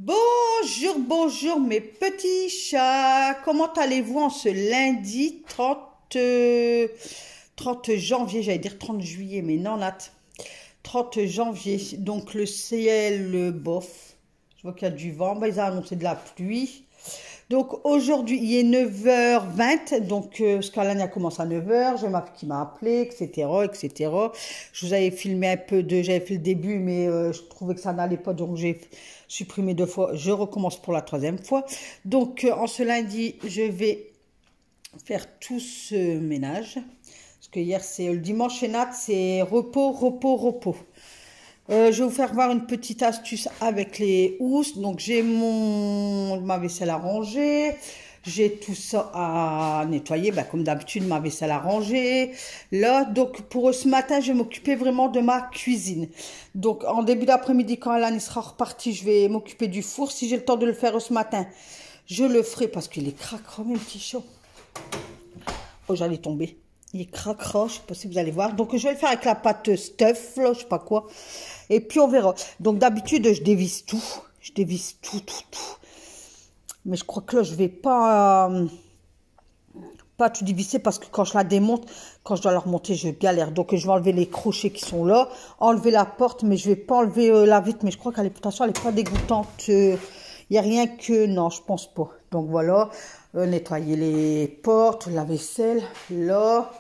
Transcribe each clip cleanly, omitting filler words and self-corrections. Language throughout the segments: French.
Bonjour, bonjour mes petits chats. Comment allez-vous en ce lundi 30 janvier, j'allais dire 30 juillet, mais non, Nat. 30 janvier, donc le ciel bof. Je vois qu'il y a du vent, ils ont annoncé de la pluie. Donc aujourd'hui, il est 9h20, donc Skyline a commencé à 9h, j'ai ma fille qui m'a appelé, etc., etc. Je vous avais filmé un peu j'avais fait le début, mais je trouvais que ça n'allait pas, donc j'ai supprimé 2 fois, je recommence pour la 3e fois. Donc en ce lundi, je vais faire tout ce ménage, parce que hier, c'est le dimanche chez Nat, c'est repos, repos, repos. Je vais vous faire voir une petite astuce avec les housses. Donc j'ai ma vaisselle à ranger, j'ai tout ça à nettoyer, comme d'habitude ma vaisselle à ranger. Là, donc pour ce matin, je vais m'occuper vraiment de ma cuisine. Donc en début d'après-midi, quand Alan sera reparti, je vais m'occuper du four. Si j'ai le temps de le faire ce matin, je le ferai parce qu'il est cracra, mes petits chats. Oh, j'allais tomber. Il craquera, je ne sais pas si vous allez voir. Donc, je vais le faire avec la pâte stuff, là, je sais pas quoi. Et puis, on verra. Donc, d'habitude, je dévisse tout. Je dévisse tout, tout, tout. Mais je crois que là, je vais pas tout dévisser parce que quand je la démonte, quand je dois la remonter, je galère. Donc, je vais enlever les crochets qui sont là, enlever la porte, mais je vais pas enlever la vitre. Mais je crois qu'elle est, attention, elle est pas dégoûtante. Il n'y a rien que, non, je pense pas. Donc, voilà. Nettoyer les portes, la vaisselle, là.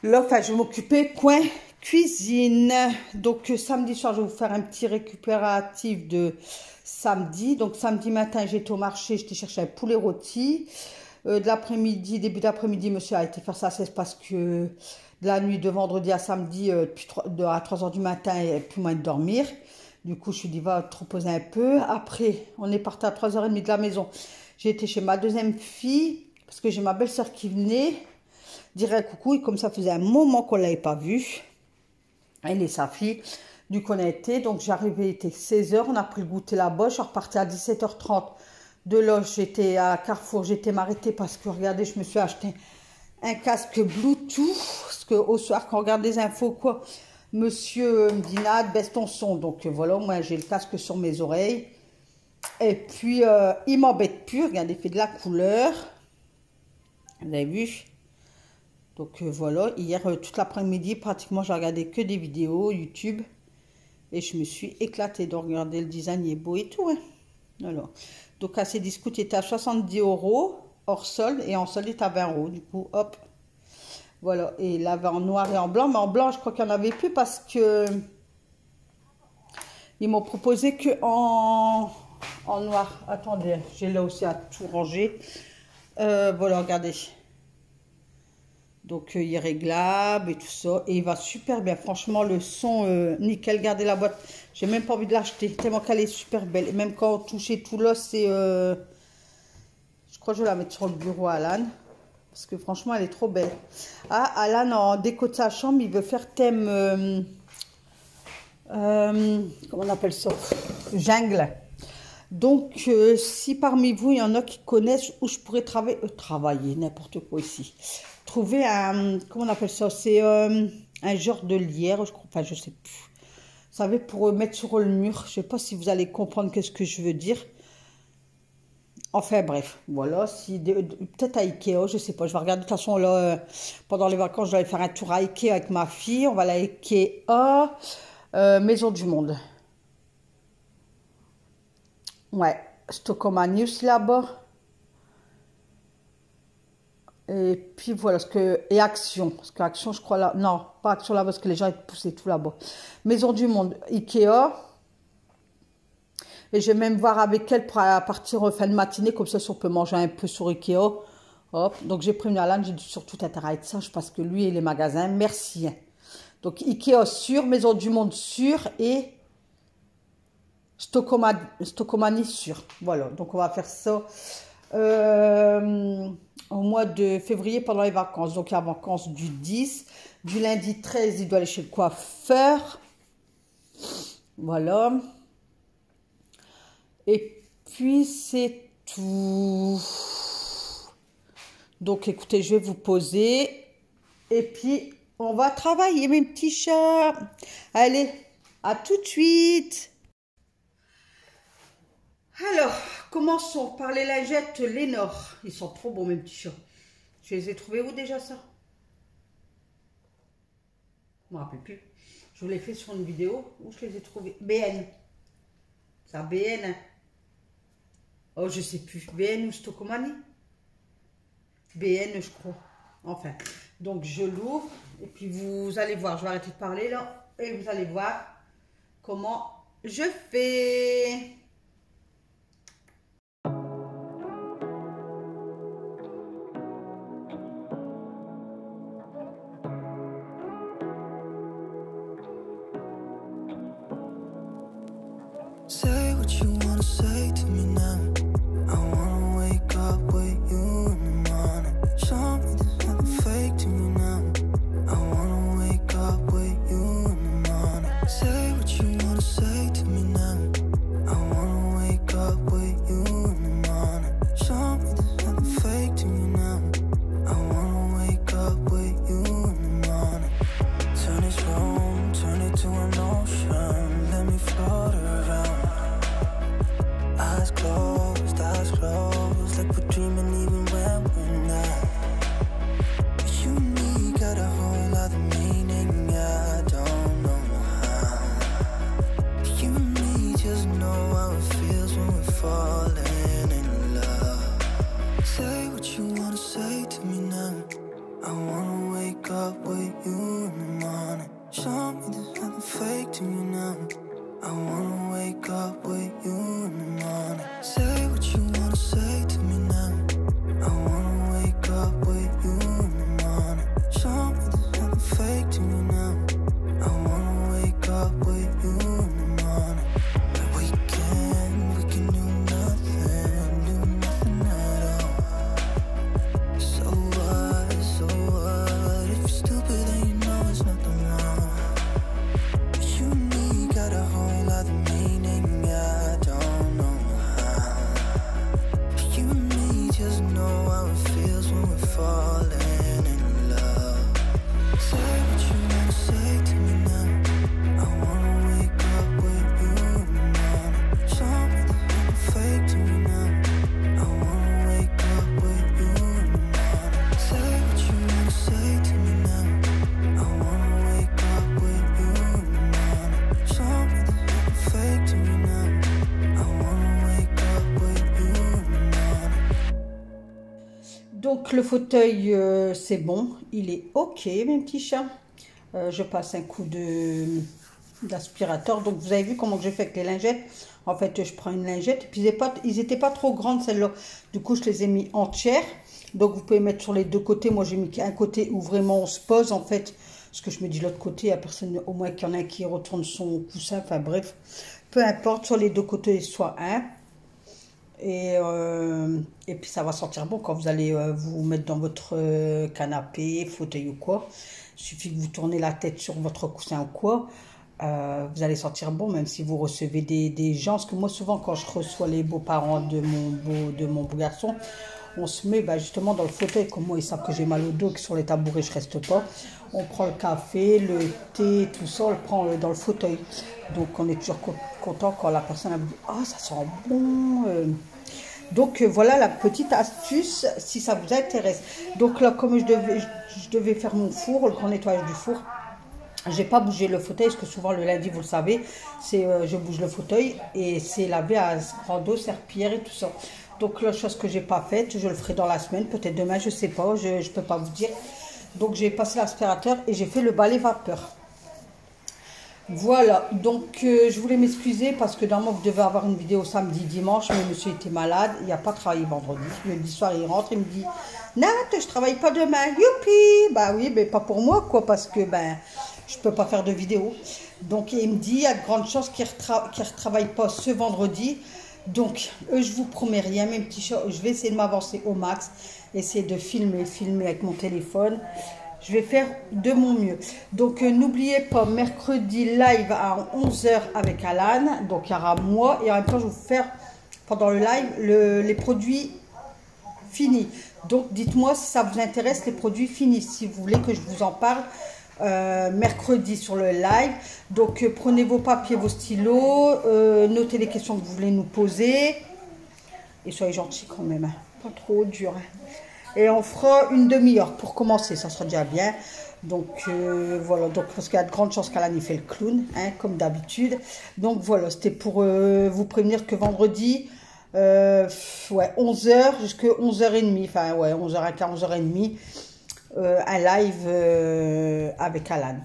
Là, enfin, je vais m'occuper coin cuisine. Donc, samedi soir, je vais vous faire un petit récupératif de samedi. Donc, samedi matin, j'étais au marché, j'étais chercher un poulet rôti. De l'après-midi, début d'après-midi, monsieur a été faire sa sieste parce que de la nuit de vendredi à samedi, à 3h du matin, il n'y avait plus moyen de dormir. Du coup, je suis dit, va te reposer un peu. Après, on est parti à 3h30 de la maison. J'ai été chez ma deuxième fille parce que j'ai ma belle-sœur qui venait dire un coucou. Et comme ça faisait un moment qu'on ne l'avait pas vue. Elle et sa fille. Du coup, on a été. Donc, j'arrivais, il était 16h. On a pris le goûter là-bas. Je suis repartie à 17h30. De là, j'étais à Carrefour. J'étais m'arrêter parce que, regardez, je me suis acheté un casque Bluetooth. Parce qu'au soir, quand on regarde les infos, quoi, monsieur me dit, Nad, baisse ton son. Donc, voilà, moi, j'ai le casque sur mes oreilles. Et puis, il m'embête plus. Regardez, il fait de la couleur. Vous avez vu? Donc, voilà. Hier, toute l'après-midi, pratiquement, j'ai regardé que des vidéos YouTube. Et je me suis éclatée de regarder le design. Il est beau et tout, hein. Alors, donc, à ces discounts, il était à 70 € hors solde. Et en solde, il est à 20 €. Du coup, hop. Voilà. Et il avait en noir et en blanc. Mais en blanc, je crois qu'il n'y en avait plus parce que ils m'ont proposé que en noir. Attendez, j'ai là aussi à tout ranger. Voilà, regardez. Donc, il est réglable et tout ça. Et il va super bien. Franchement, le son, nickel. Regardez la boîte. J'ai même pas envie de l'acheter. Tellement qu'elle est super belle. Et même quand on touche tout là, c'est... je crois que je vais la mettre sur le bureau à Alan. Parce que franchement, elle est trop belle. Ah, Alan, en déco de sa chambre, il veut faire thème... comment on appelle ça? Jungle. Donc, si parmi vous, il y en a qui connaissent où je pourrais travailler, n'importe quoi ici. Trouver un, comment on appelle ça? C'est un genre de lierre, je crois, enfin, je sais plus. Vous savez, pour mettre sur le mur, je sais pas si vous allez comprendre qu'est-ce que je veux dire. Enfin, bref, voilà, si peut-être à Ikea, je sais pas, je vais regarder. De toute façon, là, pendant les vacances, je vais aller faire un tour à Ikea avec ma fille. On va aller à Ikea, Maison du Monde. Ouais, Stockomanie aussi là-bas. Et puis voilà, et Action. Parce qu'Action, je crois là. Non, pas Action là, parce que les gens ils poussent tout là-bas. Maison du Monde, Ikea. Et je vais même voir avec elle pour partir en fin de matinée, comme ça, si on peut manger un peu sur Ikea. Hop. Donc j'ai prévenu Alan, j'ai dit surtout intérêt à être sage parce que lui et les magasins, merci. Donc Ikea sûr, Maison du Monde sûr et Stockomanie sûr. Voilà, donc on va faire ça au mois de février pendant les vacances. Donc il y a vacances du 10. Du lundi 13, il doit aller chez le coiffeur. Voilà. Et puis c'est tout. Donc écoutez, je vais vous poser. Et puis on va travailler mes petits chats. Allez, à tout de suite. Alors, commençons par les lingettes Lénore. Ils sont trop beaux, mes petits chats. Je les ai trouvés où déjà ça? Je ne me rappelle plus. Je vous l'ai fait sur une vidéo où je les ai trouvés. BN. C'est un BN. Hein. Oh, je sais plus. BN ou Stokomani? BN, je crois. Enfin. Donc, je l'ouvre. Et puis, vous allez voir. Je vais arrêter de parler là. Et vous allez voir comment je fais. Say what you wanna say to me now. I wanna wake up with you in the morning. Show me there's nothing fake to me now. I wanna wake up with you in the morning. Say what you wanna say to me now. I wanna wake up with you in the morning. Show me there's nothing fake to me now. I wanna wake up with you in the morning. Turn this room, turn it to an ocean. Let me float around. Eyes closed, like we're dreaming even when we're not. But you and me got a whole other meaning, I don't know how. But you and me just know how it feels when we're falling in love. Say what you wanna say to me now. I wanna wake up with you in the morning. Show me there's nothing fake to me now. I wanna wake up with you in the morning. Say what you wanna say to me now. I wanna wake up with you in the morning. Show me there's nothing fake to me now. I wanna wake up with you in the morning. But we can do nothing at all. So what? If you're stupid then you know it's nothing wrong. But you and me got a whole other meaning, I don't know how. But you and me just know how it feels when we're falling in love. Say what you wanna say to me now. I wanna wake up with you in the morning. Show me there's nothing fake to me now. I wanna wake up with you in the morning. Say what you wanna say to me now. I wanna wake up with you in the morning. Show me there's nothing fake to me now. I wanna wake up with you in the morning. Donc, le fauteuil, c'est bon. Il est OK, mes petits chats. Je passe un coup d'aspirateur. Donc, vous avez vu comment je fais avec les lingettes. En fait, je prends une lingette. Et puis, ils n'étaient pas trop grandes, celles-là. Du coup, je les ai mis entières. Donc, vous pouvez mettre sur les deux côtés. Moi, j'ai mis un côté où vraiment on se pose, en fait. Parce que je me dis, l'autre côté, il n'y a personne, au moins qu'il y en a un qui retourne son coussin. Enfin, bref. Peu importe, sur les deux côtés, soit un. Et puis, ça va sentir bon quand vous allez vous mettre dans votre canapé, fauteuil ou quoi. Il suffit que vous tournez la tête sur votre coussin ou quoi. Vous allez sentir bon, même si vous recevez des gens. Parce que moi, souvent, quand je reçois les beaux-parents de mon beau garçon, on se met justement dans le fauteuil. Comme moi, ils savent que j'ai mal au dos, que sur les tabourets, je reste pas. On prend le café, le thé, tout ça, on le prend dans le fauteuil. Donc, on est toujours content quand la personne a dit « Ah, ça sent bon !» Donc, voilà la petite astuce, si ça vous intéresse. Donc là, comme je devais faire mon four, le grand nettoyage du four, j'ai pas bougé le fauteuil, parce que souvent le lundi, vous le savez, je bouge le fauteuil et c'est lavé à rando, serpillière et tout ça. Donc la chose que j'ai pas faite, je le ferai dans la semaine, peut-être demain, je sais pas, je peux pas vous dire. Donc j'ai passé l'aspirateur et j'ai fait le balai vapeur. Voilà, donc je voulais m'excuser parce que normalement vous devez avoir une vidéo samedi, dimanche, mais monsieur était malade, il n'a pas travaillé vendredi. Le lundi soir il rentre, il me dit « Nat, je travaille pas demain, youpi !» Bah oui, mais pas pour moi quoi, parce que je peux pas faire de vidéo. Donc il me dit « Il y a de grandes chances qu'il ne retravaille pas ce vendredi. » Donc je vous promets rien, mes petits chats, je vais essayer de m'avancer au max, essayer de filmer avec mon téléphone. Je vais faire de mon mieux. Donc, n'oubliez pas, mercredi live à 11 h avec Alan. Donc, il y aura moi. Et en même temps, je vais vous faire, pendant le live, les produits finis. Donc, dites-moi si ça vous intéresse, les produits finis. Si vous voulez que je vous en parle mercredi sur le live. Donc prenez vos papiers, vos stylos, notez les questions que vous voulez nous poser. Et soyez gentils quand même, hein. Pas trop dur. Hein. Et on fera une demi-heure pour commencer, ça sera déjà bien. Donc voilà, donc, parce qu'il y a de grandes chances qu'Alan y fait le clown, hein, comme d'habitude. Donc voilà, c'était pour vous prévenir que vendredi, ouais, 11h jusqu'à 11h30, enfin ouais, 11h15, 11h30, un live avec Alan.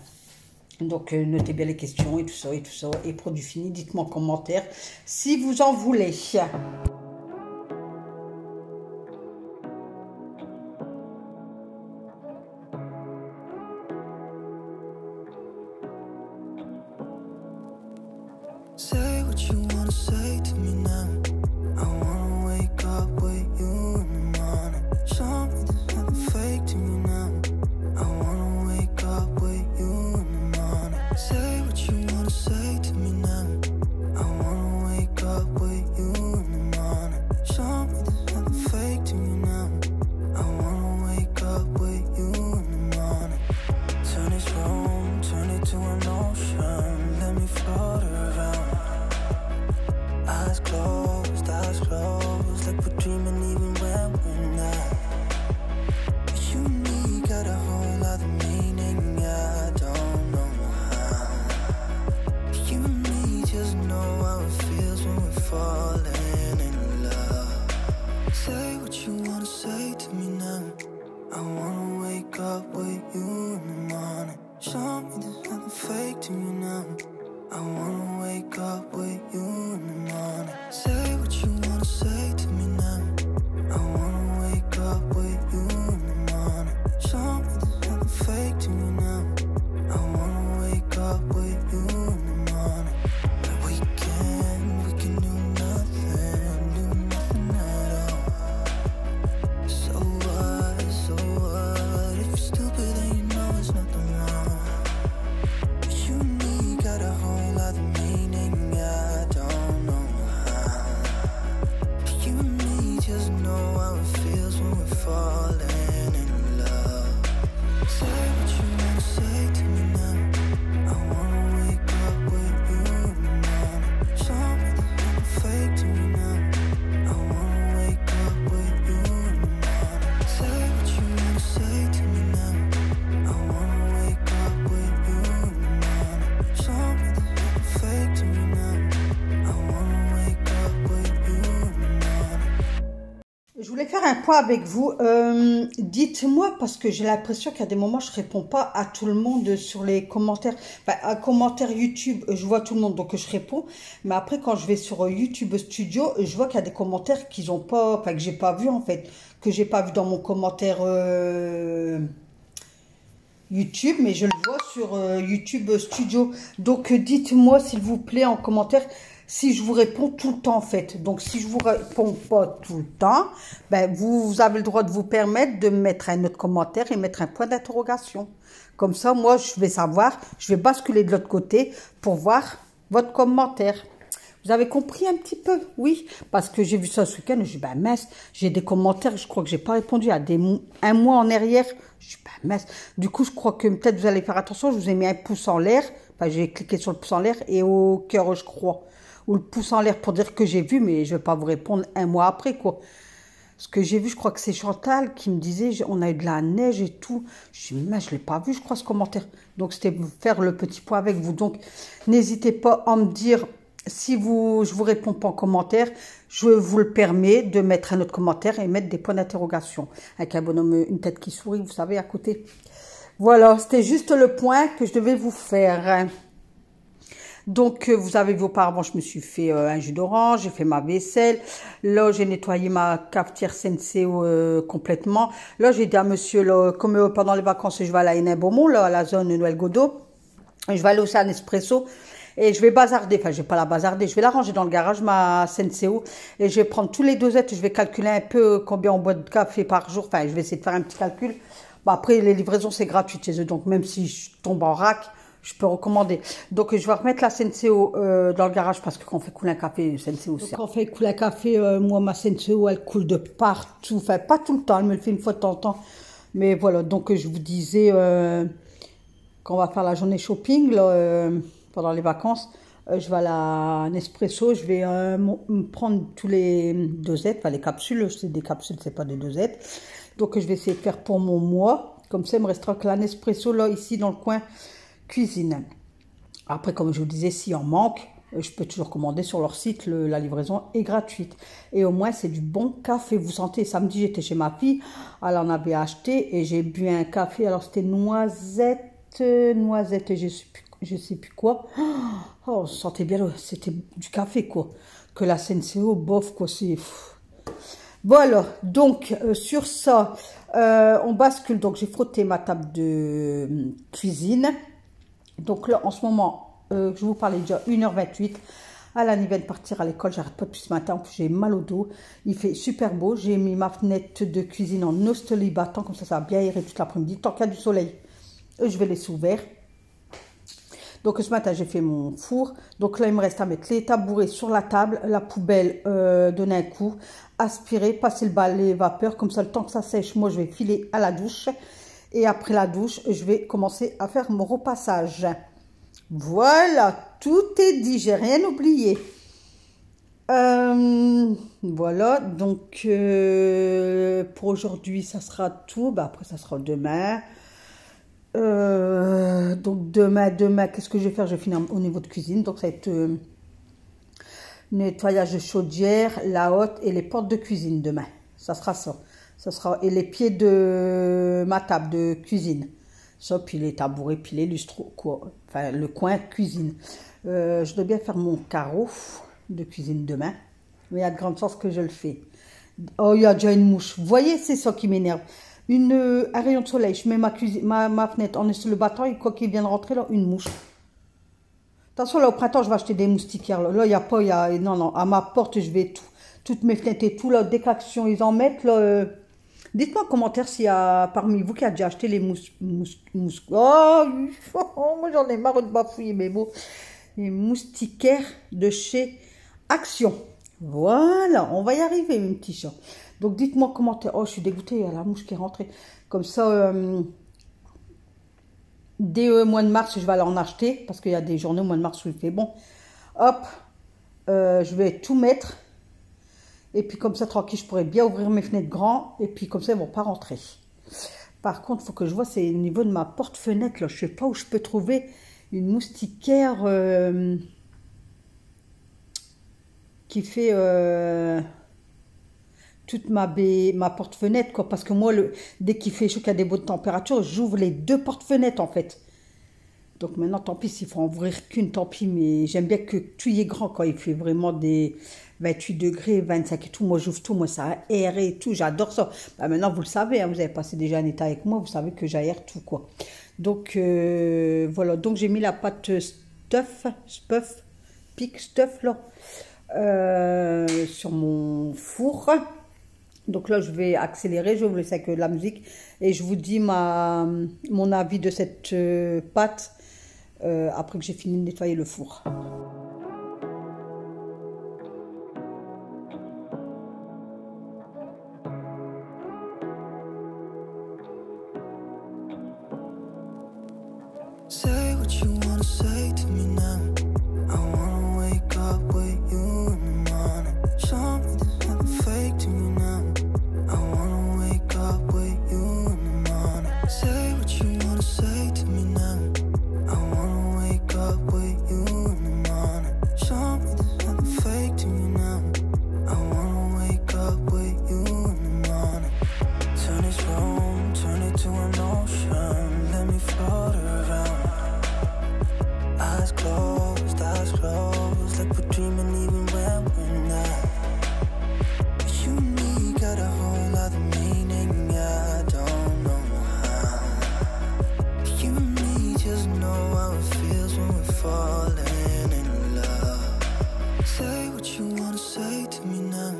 Donc notez bien les questions et tout ça, et produit fini, dites-moi en commentaire si vous en voulez. Say what you wanna say to me now. I wanna wake up with you in the morning. Show me there's nothing fake to me now. I wanna wake up with you in the morning. Say what you wanna say to me now. I wanna wake up with you in the morning. Show me there's nothing fake to me now. I wanna wake up with you in the morning. Turn this room, turn it to an ocean. Let me float around. Eyes closed, like we're dreaming even when we're not. You and me got a whole other meaning, I don't know how. You and me just know how it feels when we're falling in love. Say what you wanna say to me now. I wanna wake up with you in the morning. Show me there's nothing fake to me now. I wanna wake up with you in the morning. Say what you wanna say to me now. I wanna wake up with you in the morning. Show me there's nothing fake to me now. I wanna wake up with you in the morning. And we can do nothing at all. So what, if you're stupid then you know there's nothing wrong. You and me got a whole other meaning, I don't know how. You and me just know how it feels when we're falling in love. Say what you wanna say to me now. I wanna wake up with you in the morning. Show me there's nothing fake to me now. I wanna wake up with you in the morning. Say what you wanna say to me now. I wanna wake up with you in the morning. Show me there's nothing fake to me now. I wanna wake up with you in the morning. Je voulais faire un point avec vous. Dites-moi, parce que j'ai l'impression qu'il y a des moments, je ne réponds pas à tout le monde sur les commentaires. Enfin, un commentaire YouTube, je vois tout le monde, donc je réponds. Mais après, quand je vais sur YouTube Studio, je vois qu'il y a des commentaires qu'ils ont pas, enfin, que j'ai pas vu en fait, que j'ai pas vu dans mon commentaire YouTube, mais je le vois sur YouTube Studio. Donc, dites-moi, s'il vous plaît, en commentaire, si je vous réponds tout le temps, en fait. Donc, si je vous réponds pas tout le temps, ben, vous avez le droit de vous permettre de mettre un autre commentaire et mettre un point d'interrogation. Comme ça, moi, je vais savoir, je vais basculer de l'autre côté pour voir votre commentaire. Vous avez compris un petit peu? Oui, parce que j'ai vu ça ce week-end, je dis, ben mince, j'ai des commentaires, je crois que j'ai pas répondu à un mois en arrière. Je dis, ben mince. Du coup, je crois que peut-être vous allez faire attention, je vous ai mis un pouce en l'air. Enfin, j'ai cliqué sur le pouce en l'air et au cœur, je crois. Ou le pouce en l'air pour dire que j'ai vu, mais je vais pas vous répondre un mois après, quoi. Ce que j'ai vu, je crois que c'est Chantal qui me disait, on a eu de la neige et tout. Je dis, mais je l'ai pas vu, je crois, ce commentaire. Donc, c'était faire le petit point avec vous. Donc, n'hésitez pas à me dire, si je vous réponds pas en commentaire, je vous le permets de mettre un autre commentaire et mettre des points d'interrogation. Avec un bonhomme, une tête qui sourit, vous savez, à côté. Voilà, c'était juste le point que je devais vous faire. Donc, vous avez vu auparavant, je me suis fait un jus d'orange, j'ai fait ma vaisselle. Là, j'ai nettoyé ma cafetière Senseo complètement. Là, j'ai dit à monsieur, là, comme pendant les vacances, je vais aller à Hénin-Beaumont, là, à la zone Noël Godot. Je vais aller aussi à Nespresso. Et je vais bazarder, enfin je vais pas la bazarder, je vais la ranger dans le garage, ma Senseo. Et je vais prendre tous les dosettes, je vais calculer un peu combien on boit de café par jour. Enfin, je vais essayer de faire un petit calcul. Bon, après, les livraisons, c'est gratuit chez eux. Donc, même si je tombe en rack, je peux recommander. Donc, je vais remettre la Senseo dans le garage parce que quand on fait couler un café, Senseo, c'est... Quand on fait couler un café, moi, ma Senseo, elle coule de partout. Enfin, pas tout le temps, elle me le fait une fois de temps en temps. Mais voilà, donc je vous disais... quand on va faire la journée shopping, là, pendant les vacances, je vais à la Nespresso, je vais me prendre tous les dosettes, enfin les capsules, c'est des capsules, c'est pas des dosettes. Donc je vais essayer de faire pour mon mois. Comme ça, il me restera que la Nespresso, là, ici, dans le coin cuisine. Après, comme je vous disais, s'il en manque, je peux toujours commander sur leur site, la livraison est gratuite. Et au moins, c'est du bon café. Vous sentez, samedi, j'étais chez ma fille, elle en avait acheté et j'ai bu un café. Alors, c'était noisette et je sais plus quoi. Oh, on se sentait bien, c'était du café, quoi. Que la Senseo, bof, quoi, c'est... Voilà, donc, sur ça, on bascule. Donc, j'ai frotté ma table de cuisine. Donc là, en ce moment... je vous parlais déjà 1h28. Alana vient de partir à l'école. J'arrête pas depuis ce matin. En plus, j'ai mal au dos. Il fait super beau. J'ai mis ma fenêtre de cuisine en Australie battant. Comme ça va bien aérer toute l'après-midi. Tant qu'il y a du soleil, je vais laisser ouvert. Donc ce matin, j'ai fait mon four. Donc là, il me reste à mettre les tabourets sur la table. La poubelle, donner un coup. Aspirer, passer le balai vapeur. Comme ça, le temps que ça sèche, moi, je vais filer à la douche. Et après la douche, je vais commencer à faire mon repassage. Voilà, tout est dit, j'ai rien oublié. Voilà, donc pour aujourd'hui, ça sera tout. Bah, après, ça sera demain. Donc demain, qu'est-ce que je vais faire? Je vais finir au niveau de cuisine. Donc ça va être nettoyage de chaudière, la hotte et les portes de cuisine demain. Ça sera ça. Ça sera, et les pieds de ma table de cuisine. Ça, puis les tabourets, puis les lustres, quoi. Enfin, le coin cuisine. Je dois bien faire mon carreau de cuisine demain. Mais il y a de grandes chances que je le fais. Oh, il y a déjà une mouche. Vous voyez, c'est ça qui m'énerve. Un rayon de soleil, je mets ma fenêtre en sur le battant et quoi qu'il vienne rentrer, là, une mouche. Attention, là, au printemps, je vais acheter des moustiquaires. Là, il n'y a pas, non, à ma porte, je vais toutes mes fenêtres et tout, là, décaction, ils en mettent, là. Dites-moi en commentaire s'il y a parmi vous qui a déjà acheté les oh, moi j'en ai marre de bafouiller mes mots. Les moustiquaires de chez Action. Voilà, on va y arriver, mes petits chats. Donc dites-moi en commentaire. Oh, je suis dégoûtée, il y a la mouche qui est rentrée. Comme ça, dès le mois de mars, je vais aller en acheter. Parce qu'il y a des journées au mois de mars où il fait bon. Hop, je vais tout mettre. Et puis comme ça, tranquille, je pourrais bien ouvrir mes fenêtres grands. Et puis comme ça, ils ne vont pas rentrer. Par contre, il faut que je vois, c'est au niveau de ma porte-fenêtre. Je ne sais pas où je peux trouver une moustiquaire qui fait toute ma porte-fenêtre, quoi. Parce que moi, dès qu'il fait chaud, qu'il y a des bonnes températures, j'ouvre les deux porte-fenêtres, en fait. Donc maintenant, tant pis, s'il faut en ouvrir qu'une, tant pis. Mais j'aime bien que tout y est grand quand il fait vraiment des 28 degrés, 25 et tout. Moi, j'ouvre tout. Moi, ça aère et tout. J'adore ça. Bah, maintenant, vous le savez, hein, vous avez passé déjà un état avec moi. Vous savez que j'aère tout, quoi. Donc, voilà. Donc, j'ai mis la pâte pick stuff, là, sur mon four. Donc là, je vais accélérer. Je vais vous laisser avec de la musique. Et je vous dis mon avis de cette pâte après que j'ai fini de nettoyer le four. Say what you wanna say to me now. I wanna wake up with you in the morning. Show me there's nothing fake to me now. I wanna wake up with you in the morning. Say what you wanna say to me now. I wanna wake up with you in the morning. Show me there's nothing fake to me now. I wanna wake up with you in the morning. Turn this room, turn it to an ocean. Let me float around. Eyes closed, like we're dreaming even when we're not. You and me got a whole other meaning, I don't know how. You and me just know how it feels when we're falling in love. Say what you wanna say to me now.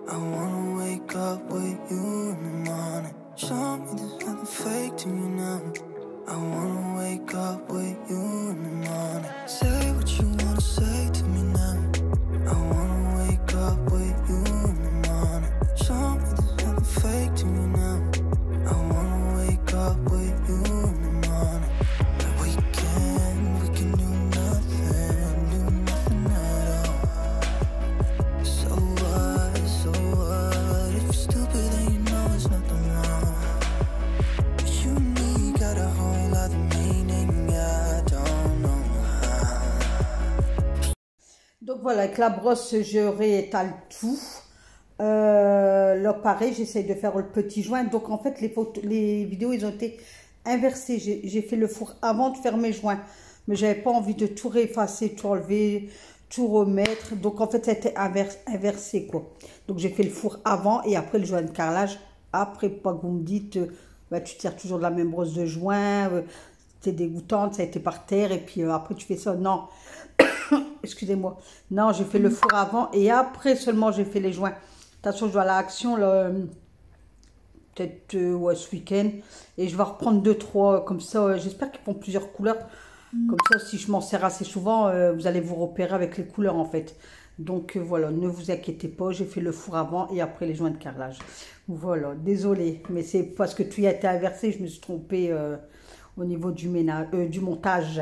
I wanna wake up with you in the morning. Show me there's nothing fake to me now. I wanna wake up with you in the morning. Say what you wanna say to me now. I wanna wake up with you in the morning. Show me there's nothing fake to me now. I wanna wake up with you in the morning. voilà, avec la brosse, je réétale tout. Là, pareil, j'essaye de faire le petit joint. Donc, en fait, les vidéos, ils ont été inversées. J'ai fait le four avant de faire mes joints. Mais j'avais pas envie de tout réeffacer, tout enlever, tout remettre. Donc, en fait, ça a été inversé, quoi. Donc, j'ai fait le four avant et après le joint de carrelage. Après, pas que vous me dites, bah, tu tires toujours de la même brosse de joint. C'est dégoûtante, ça a été par terre. Et puis, après, tu fais ça. Non. Excusez-moi. Non, j'ai fait le four avant et après seulement j'ai fait les joints. De toute façon, je dois aller à l'action peut-être ouais, ce week-end. Et je vais reprendre 2-3 comme ça. J'espère qu'ils font plusieurs couleurs. Comme ça, si je m'en sers assez souvent, vous allez vous repérer avec les couleurs en fait. Donc voilà, ne vous inquiétez pas. J'ai fait le four avant et après les joints de carrelage. Voilà, désolée. Mais c'est parce que tout a été inversé. Je me suis trompée au niveau du montage.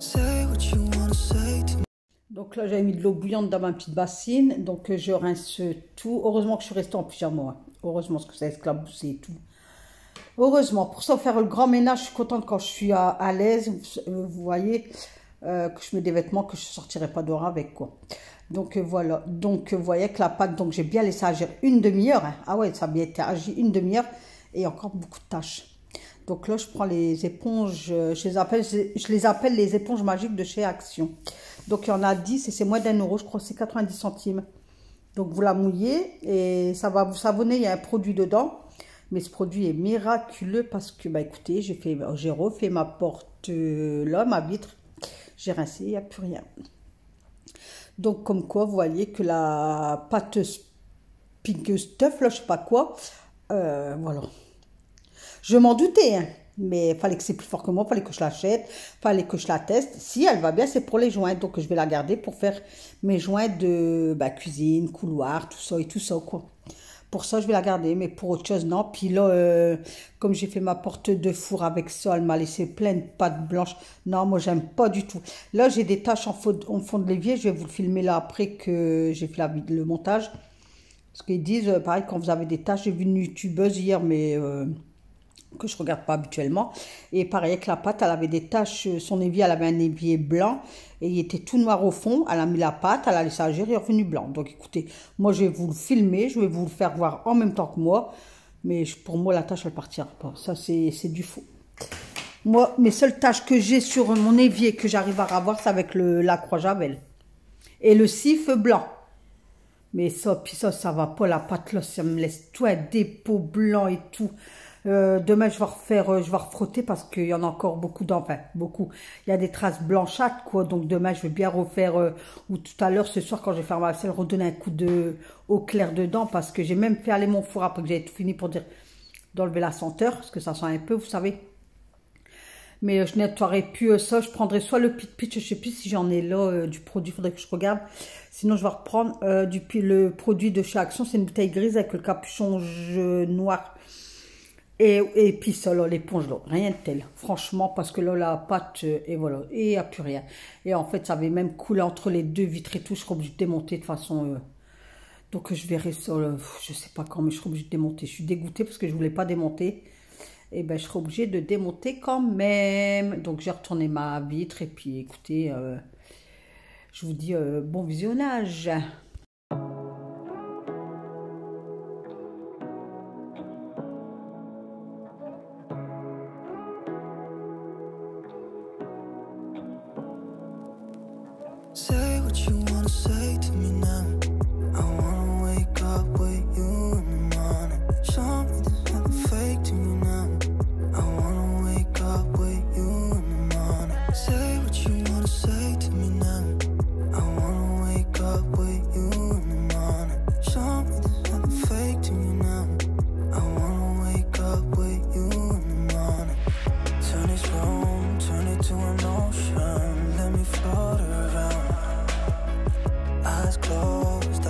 Say what you wanna say to me. Donc là, j'avais mis de l'eau bouillante dans ma petite bassine. Donc je rince tout. Heureusement que je suis restée en pyjama. Heureusement parce que ça esclaboussé et tout. Heureusement. Pour ça, faire le grand ménage, je suis contente quand je suis à l'aise. Vous voyez que je mets des vêtements que je ne sortirai pas dehors avec, quoi. Donc voilà. Donc vous voyez que la pâte, donc j'ai bien laissé agir une demi-heure. Hein. Ah ouais, ça a bien été agi une demi-heure. Et encore beaucoup de tâches. Donc là, je prends les éponges, je les appelle les éponges magiques de chez Action. Donc il y en a 10 et c'est moins d'1 €, je crois que c'est 90 centimes. Donc vous la mouillez et ça va vous savonner, il y a un produit dedans. Mais ce produit est miraculeux parce que, bah écoutez, j'ai refait ma porte là, ma vitre. J'ai rincé, il n'y a plus rien. Donc comme quoi, vous voyez que la pâte Pink Stuff, là, je sais pas quoi, voilà. Je m'en doutais, hein, mais il fallait que c'est plus fort que moi, il fallait que je l'achète, il fallait que je la teste. Si elle va bien, c'est pour les joints, donc je vais la garder pour faire mes joints de cuisine, couloir, tout ça, quoi. Pour ça, je vais la garder, mais pour autre chose, non. Puis là, comme j'ai fait ma porte de four avec ça, elle m'a laissé plein de pâte blanche. Non, moi, j'aime pas du tout. Là, j'ai des taches en fond de l'évier, je vais vous le filmer là après que j'ai fait le montage. Parce qu'ils disent, pareil, quand vous avez des taches, j'ai vu une youtubeuse hier, mais... que je regarde pas habituellement. Et pareil avec la pâte, elle avait des taches, son évier, elle avait un évier blanc et il était tout noir au fond. Elle a mis la pâte, elle a laissé agir, il est revenu blanc. Donc écoutez, moi je vais vous le filmer, je vais vous le faire voir en même temps que moi. Mais pour moi, la tache, elle partira pas. Ça, c'est du faux. Moi, mes seules taches que j'ai sur mon évier que j'arrive à avoir, c'est avec la croix Javel. Et le sif blanc. Mais ça, puis ça va pas, la pâte là, ça me laisse tout un dépôt blanc et tout. Demain, je vais refrotter parce qu'il y en a encore beaucoup enfin, beaucoup. Il y a des traces blanchâtres, quoi. Donc, demain, je vais bien refaire, ou tout à l'heure, ce soir, quand je vais faire ma vaisselle, redonner un coup au clair dedans parce que j'ai même fait aller mon four après que j'ai tout fini pour dire d'enlever la senteur parce que ça sent un peu, vous savez. Mais je nettoierai plus ça. Je prendrai soit le pitch, je sais plus si j'en ai là du produit, il faudrait que je regarde. Sinon, je vais reprendre le produit de chez Action. C'est une bouteille grise avec le capuchon noir. Et puis ça, là, l'éponge, là, rien de tel. Franchement, parce que là, la pâte, et voilà, et il n'y a plus rien. Et en fait, ça avait même coulé entre les deux vitres et tout. Je serai obligée de démonter de façon... donc, je verrai ça, là, je sais pas quand, mais je serai obligée de démonter. Je suis dégoûtée parce que je voulais pas démonter. Et ben, je serai obligée de démonter quand même. Donc, j'ai retourné ma vitre. Et puis, écoutez, je vous dis bon visionnage. Say what you wanna say to me now. I wanna wake up with you in the morning. Show me there's nothing fake to me now. I wanna wake up with you in the morning. Say what you wanna say to me now. I wanna wake up with you in the morning. Show me there's nothing fake to me now. I wanna wake up with you in the morning. Turn this room, turn it to an ocean. Let me float around. Eyes closed,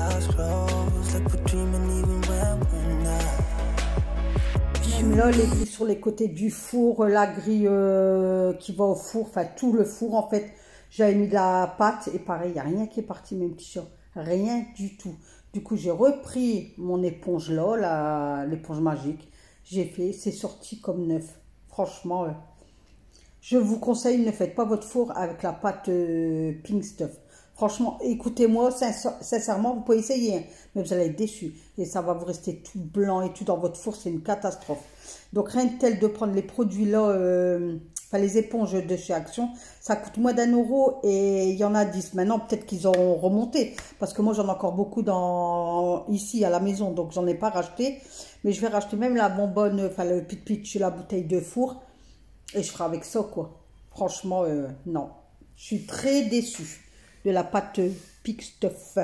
like we're dreaming even when we're not. Même là, les grilles sur les côtés du four, la grille qui va au four, enfin tout le four en fait. J'avais mis de la pâte et pareil, il n'y a rien qui est parti, mes petits chats. Rien du tout. Du coup, j'ai repris mon éponge là, l'éponge magique. J'ai fait, c'est sorti comme neuf. Franchement, je vous conseille, ne faites pas votre four avec la pâte Pink Stuff. Franchement, écoutez-moi, sincèrement, vous pouvez essayer, hein, mais vous allez être déçus. Et ça va vous rester tout blanc et tout dans votre four, c'est une catastrophe. Donc, rien de tel de prendre les produits là, enfin les éponges de chez Action, ça coûte moins d'1 € et il y en a 10. Maintenant, peut-être qu'ils auront remonté, parce que moi, j'en ai encore beaucoup ici à la maison, donc j'en ai pas racheté. Mais je vais racheter même la bonbonne, enfin le pitch, la bouteille de four, et je ferai avec ça, quoi. Franchement, non. Je suis très déçue de la pâte Pink Stuff.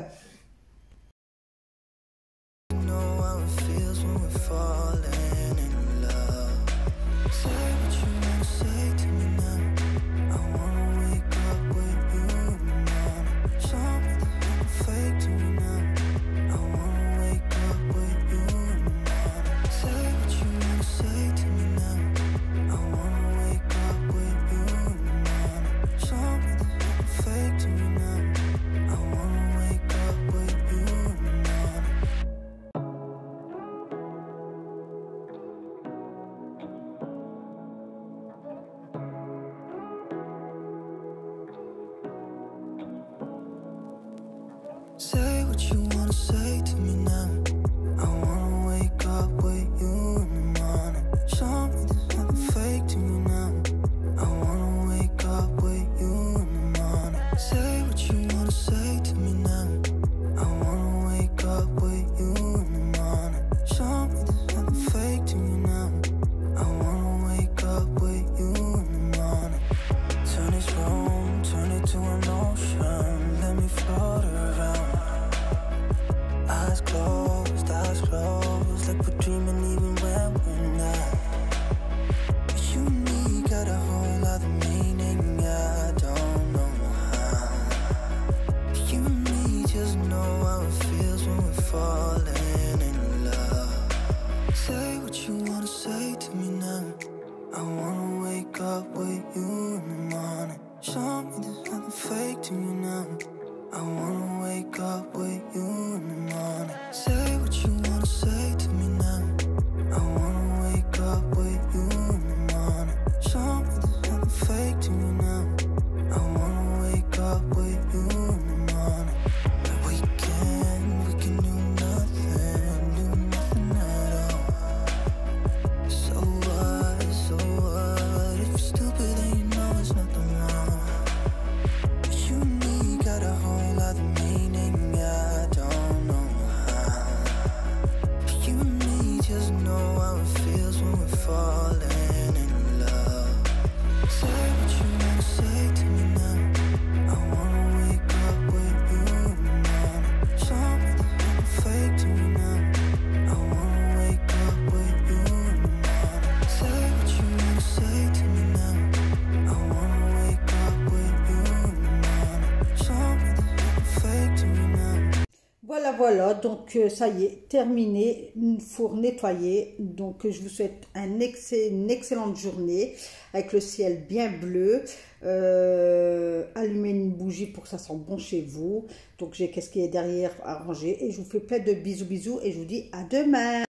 Say what you wanna say to me now. I wanna wake up with you in the morning. Show me there's nothing fake to me now. I wanna wake up with you in the morning. Say what you wanna say to me now. I wanna wake up with you in the morning. Show me there's nothing fake to me now. I wanna wake up with you in the morning. Turn this room, turn it to an ocean. Let me float around. Eyes closed, like we're dreaming even when we're not. You and me got a whole other meaning, I don't know how. You and me just know how it feels when we're falling in love. Say what you wanna say to me now. I wanna wake up with you in the morning. Show me there's nothing fake to me now. I wanna wake up with you in the morning. Say what you wanna say to me now. I wanna wake up with you in the morning. Show me there's nothing fake to me now. I wanna wake up with you in the morning. We can do nothing at all. So what, if you're stupid then you know it's nothing wrong. You and me got a whole other meaning, I don't know how. You and me just know how it feels when we're falling in love. Say what you wanna say to me now. I wanna wake up with you in the morning. Show me there's nothing fake to me now. I wanna wake up with you in the morning. Say what you wanna say to me now. I wanna wake up with you in the morning. Show me there's nothing fake to me now. Voilà, donc ça y est, terminé, four nettoyé. Donc je vous souhaite une excellente journée avec le ciel bien bleu. Allumez une bougie pour que ça sente bon chez vous. Donc j'ai qu'est-ce qui est derrière à ranger et je vous fais plein de bisous et je vous dis à demain.